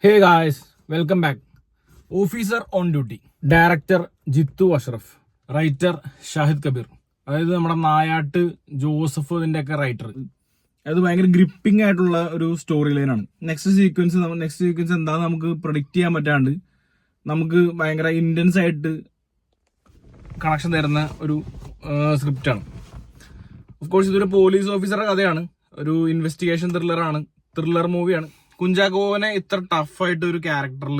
Hey guys, welcome back. Officer on duty. Director Jithu Ashraf, writer Shahid Kabir. അതായത് നമ്മുടെ നായാട്ട് Joseph ഇതിന്റെ ഒക്കെ റൈറ്റർ. അത് ഭയങ്കര ഗ്രിപ്പിംഗ് ആയിട്ടുള്ള ഒരു സ്റ്റോറി ലൈനാണ്. നെക്സ്റ്റ് സീക്വൻസ് എന്താണെന്ന് നമുക്ക് പ്രഡിക്റ്റ് ചെയ്യാൻ പറ്റാണ്ട് നമുക്ക് ഭയങ്കര ഇന്റൻസ് ആയിട്ട് കണക്ഷൻ തരുന്ന ഒരു സ്ക്രിപ്റ്റാണ്. ഓഫ് കോഴ്സ് ഇതൊരു പോലീസ് ഓഫീസറുടെ കഥയാണ്, ഒരു ഇൻവെസ്റ്റിഗേഷൻ ത്രില്ലർ മൂവിയാണ്. കുഞ്ചാക്കോവനെ ഇത്ര ടഫായിട്ട് ഒരു ക്യാരക്ടറിൽ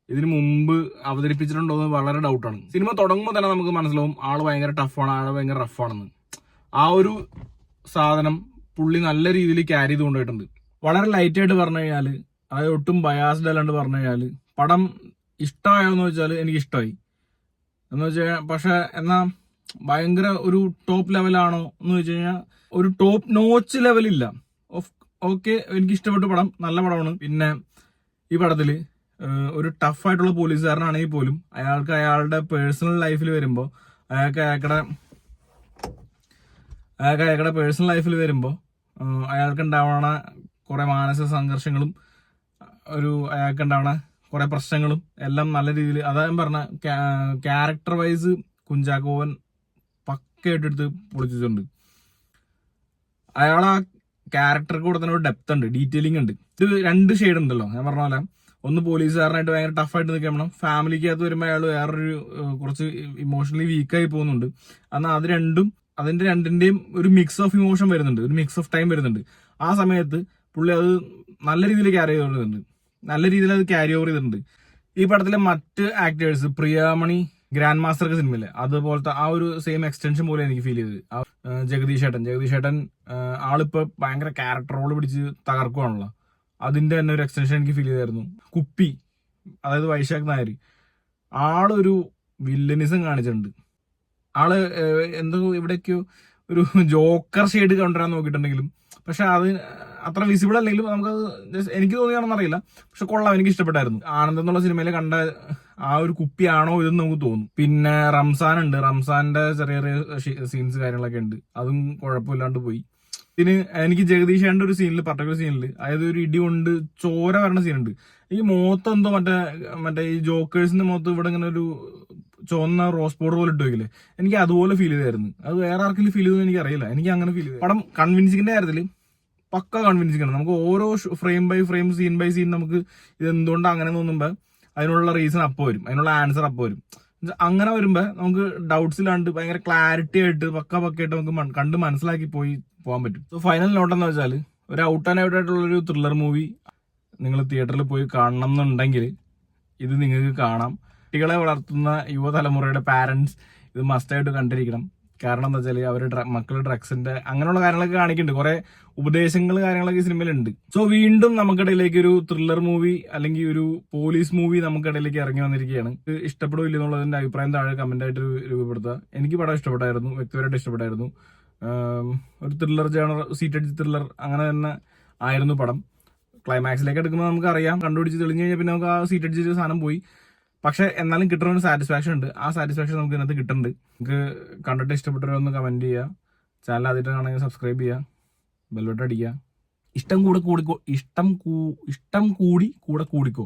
ഇതിനു മുമ്പ് അവതരിപ്പിച്ചിട്ടുണ്ടോ എന്ന് വളരെ ഡൗട്ടാണ്. സിനിമ തുടങ്ങുമ്പോൾ തന്നെ നമുക്ക് മനസ്സിലാവും ആള് ഭയങ്കര ടഫാണ്, ആള് ഭയങ്കര റഫാണെന്ന്. ആ ഒരു സാധനം പുള്ളി നല്ല രീതിയിൽ ക്യാരി ചെയ്ത് കൊണ്ടുപോയിട്ടുണ്ട്. വളരെ ലൈറ്റ് ആയിട്ട് പറഞ്ഞു കഴിഞ്ഞാൽ, അതായത് ഒട്ടും ബയാസ്ഡ് അല്ലാണ്ട് പറഞ്ഞു കഴിഞ്ഞാൽ പടം ഇഷ്ടമായോന്ന് വെച്ചാൽ എനിക്ക് ഇഷ്ടമായി എന്ന് വെച്ചാൽ, പക്ഷെ എന്നാ ഭയങ്കര ഒരു ടോപ്പ് ലെവലാണോ എന്ന് വെച്ച് കഴിഞ്ഞാൽ ഒരു ടോപ്പ് നോച്ച് ലെവലില്ല. ഓക്കെ, എനിക്ക് ഇഷ്ടപ്പെട്ട പടം, നല്ല പടമാണ്. പിന്നെ ഈ പടത്തിൽ ഒരു ടഫായിട്ടുള്ള പോലീസുകാരനാണെങ്കിൽ പോലും അയാൾക്ക് അയാളുടെ പേഴ്സണൽ ലൈഫിൽ വരുമ്പോൾ അയാളുടെ പേഴ്സണൽ ലൈഫിൽ വരുമ്പോൾ അയാൾക്ക് ഉണ്ടാവണ കുറെ മാനസിക സംഘർഷങ്ങളും അയാൾക്ക് ഉണ്ടാവണ കുറെ പ്രശ്നങ്ങളും എല്ലാം നല്ല രീതിയിൽ, അതാ ഞാൻ പറഞ്ഞ ക്യാരക്ടർ വൈസ് കുഞ്ചാക്കോവൻ പക്കയായിട്ടെടുത്ത് പൊളിച്ചിട്ടുണ്ട്. അയാളാ ക്യാരക്ടർക്ക് കൂടെ തന്നെ ഒരു ഡെപ്ത് ഉണ്ട്, ഡീറ്റെയിലിംഗ് ഉണ്ട്. ഇത് രണ്ട് ഷെയ്ഡ് ഉണ്ടല്ലോ, ഞാൻ പറഞ്ഞ പോലെ ഒന്ന് പോലീസുകാരനായിട്ട് ഭയങ്കര ടഫായിട്ട് നിൽക്കണം, ഫാമിലിക്കകത്ത് വരുമ്പോൾ അയാൾ വേറൊരു കുറച്ച് ഇമോഷണലി വീക്കായി പോകുന്നുണ്ട്. എന്നാൽ അതിന്റെ രണ്ടിന്റെയും ഒരു മിക്സ് ഓഫ് ഇമോഷൻ വരുന്നുണ്ട്, ഒരു മിക്സ് ഓഫ് ടൈം വരുന്നുണ്ട്. ആ സമയത്ത് പുള്ളി അത് നല്ല രീതിയിൽ ക്യാരി ഓവർ ചെയ്തിട്ടുണ്ട്. ഈ പടത്തിലെ മറ്റ് ആക്ടേഴ്സ്, പ്രിയാമണി ഗ്രാൻഡ് മാസ്റ്റർ ഒക്കെ സിനിമയില്ലേ അതുപോലത്തെ ആ ഒരു സെയിം എക്സ്റ്റൻഷൻ പോലെ എനിക്ക് ഫീൽ ചെയ്തത്. ജഗദീഷ് ഏട്ടൻ ആളിപ്പോ ഭയങ്കര ക്യാരക്ടർ റോള് പിടിച്ച് തകർക്കുവാണല്ലോ, അതിന്റെ തന്നെ ഒരു എക്സ്റ്റൻഷൻ എനിക്ക് ഫീൽ ചെയ്തായിരുന്നു. കുപ്പി, അതായത് വൈശാഖ് നായർ, ആളൊരു വില്ലനിസം കാണിച്ചിട്ടുണ്ട്. ആള് എന്തോ എവിടേക്കോ ഒരു ജോക്കർ ഷെയ്ഡ് കൊണ്ടുവരാൻ നോക്കിയിട്ടുണ്ടെങ്കിലും പക്ഷെ അത് അത്ര വിസിബിൾ അല്ലെങ്കിലും നമുക്കത് എനിക്ക് തോന്നിയാണെന്ന് അറിയില്ല, പക്ഷെ കൊള്ളാം, എനിക്ക് ഇഷ്ടപ്പെട്ടായിരുന്നു. ആനന്ദം എന്നുള്ള സിനിമയിൽ കണ്ട ആ ഒരു കുപ്പിയാണോ ഇതെന്ന് നമുക്ക് തോന്നും. പിന്നെ റംസാന്റെ ചെറിയ ചെറിയ സീൻസ് കാര്യങ്ങളൊക്കെ ഉണ്ട്, അതും കുഴപ്പമില്ലാണ്ട് പോയി. ഇതിന് എനിക്ക് ജഗദീഷേന്റെ ഒരു പർട്ടിക്കുലർ സീനിൽ, അതായത് ഒരു ഇടി കൊണ്ട് ചോര വരണ സീനുണ്ട്. ഈ മുഖത്ത് എന്തോ മറ്റേ ഈ ജോക്കേഴ്സിന്റെ മുഖത്ത് ഇവിടെ ഇങ്ങനെ ഒരു ചുവന്ന റോസ് പൗഡർ പോലെ ഇട്ട് വെക്കില്ലേ, എനിക്ക് അതുപോലെ ഫീൽ ചെയ്തായിരുന്നു. അത് വേറെ ആർക്കെങ്കിലും ഫീൽ ചെയ്തെന്ന് എനിക്ക് അറിയില്ല, എനിക്ക് അങ്ങനെ ഫീൽ ചെയ്തു. പടം കൺവിൻസിങ്ങിന്റെ കാര്യത്തിൽ പക്ക കൺവിൻസിങ് ആണ്. നമുക്ക് ഓരോ frame by frame, scene by scene നമുക്ക് ഇത് എന്തുകൊണ്ട് അങ്ങനെ തോന്നുമ്പോൾ അതിനുള്ള റീസൺ അപ്പോൾ വരും, അതിനുള്ള ആൻസർ അപ്പോൾ വരും. അങ്ങനെ വരുമ്പോൾ നമുക്ക് ഡൗട്ട്സ് ഇല്ലാണ്ട് ഭയങ്കര ക്ലാരിറ്റി ആയിട്ട് പക്കയായിട്ട് നമുക്ക് കണ്ട് മനസ്സിലാക്കി പോകാൻ പറ്റും. സോ ഫൈനൽ നോട്ട് എന്ന് വെച്ചാൽ, ഒരു ഔട്ട് ആൻഡ് ഔട്ട് ആയിട്ടുള്ള ഒരു ത്രില്ലർ മൂവി നിങ്ങൾ തിയേറ്ററിൽ പോയി കാണണം എന്നുണ്ടെങ്കിൽ ഇത് നിങ്ങൾക്ക് കാണാം. കുട്ടികളെ വളർത്തുന്ന യുവതലമുറയുടെ പാരന്റ്സ് ഇത് മസ്റ്റായിട്ട് കണ്ടിരിക്കണം. കാരണം എന്താ വെച്ചാൽ അവരുടെ മക്കളുടെ ഡ്രഗ്സിന്റെ അങ്ങനെയുള്ള കാര്യങ്ങളൊക്കെ കാണിക്കുന്നുണ്ട്, കുറെ ഉപദേശങ്ങൾ കാര്യങ്ങളൊക്കെ ഈ സിനിമയിലുണ്ട്. സോ വീണ്ടും നമുക്കിടയിലേക്ക് ഒരു ത്രില്ലർ മൂവി അല്ലെങ്കിൽ ഒരു പോലീസ് മൂവി നമുക്കിടയിലേക്ക് ഇറങ്ങി വന്നിരിക്കുകയാണ്. ഇഷ്ടപ്പെടില്ല എന്നുള്ളതിന്റെ അഭിപ്രായം താഴെ കമന്റ് ആയിട്ട് രൂപപ്പെടുത്തുക. എനിക്ക് പടം ഇഷ്ടപ്പെട്ടായിരുന്നു, വ്യക്തിപരമായിട്ട് ഇഷ്ടപ്പെട്ടായിരുന്നു. ഒരു ത്രില്ലർ ജേണർ, സീറ്റഡ് ത്രില്ലർ അങ്ങനെ തന്നെ ആയിരുന്നു പടം. ക്ലൈമാക്സിലേക്ക് എടുക്കുമ്പോൾ നമുക്കറിയാം, കണ്ടുപിടിച്ച് തെളിഞ്ഞു കഴിഞ്ഞാൽ പിന്നെ നമുക്ക് ആ സീറ്റഡ് സാധനം പോയി. പക്ഷെ എന്നാലും കിട്ടുന്ന ഒരു സാറ്റിസ്ഫാക്ഷൻ ഉണ്ട്, ആ സാറ്റിസ്ഫാക്ഷൻ നമുക്ക് ഇതിനകത്ത് കിട്ടുന്നുണ്ട്. നിങ്ങൾക്ക് കണ്ടിട്ട് ഇഷ്ടപ്പെട്ടവരൊന്ന് കമന്റ് ചെയ്യുക, ചാനൽ ആദ്യമായിട്ടാണെങ്കിൽ സബ്സ്ക്രൈബ് ചെയ്യുക, ബെൽ ബട്ടൺ അടിക്കുക. ഇഷ്ടം കൂടി കൂടിക്കോ.